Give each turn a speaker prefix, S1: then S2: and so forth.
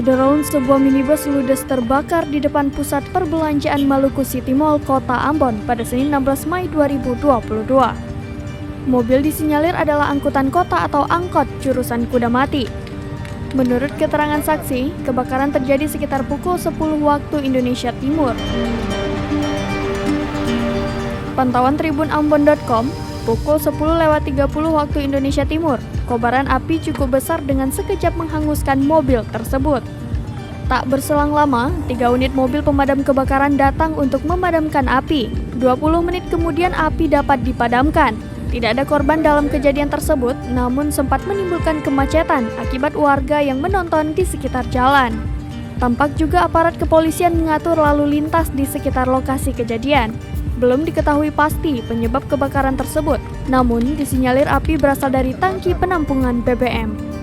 S1: Drone sebuah minibus ludes terbakar di depan pusat perbelanjaan Maluku City Mall, Kota Ambon pada Senin 16 Mei 2022. Mobil disinyalir adalah angkutan kota atau angkot jurusan Kudamati. Menurut keterangan saksi, kebakaran terjadi sekitar pukul 10 waktu Indonesia Timur. Pantauan tribunambon.com, pukul 10.30 waktu Indonesia Timur, kobaran api cukup besar dengan sekejap menghanguskan mobil tersebut. Tak berselang lama, 3 unit mobil pemadam kebakaran datang untuk memadamkan api. 20 menit kemudian api dapat dipadamkan. Tidak ada korban dalam kejadian tersebut, namun sempat menimbulkan kemacetan akibat warga yang menonton di sekitar jalan. Tampak juga aparat kepolisian mengatur lalu lintas di sekitar lokasi kejadian. Belum diketahui pasti penyebab kebakaran tersebut, namun disinyalir api berasal dari tangki penampungan BBM.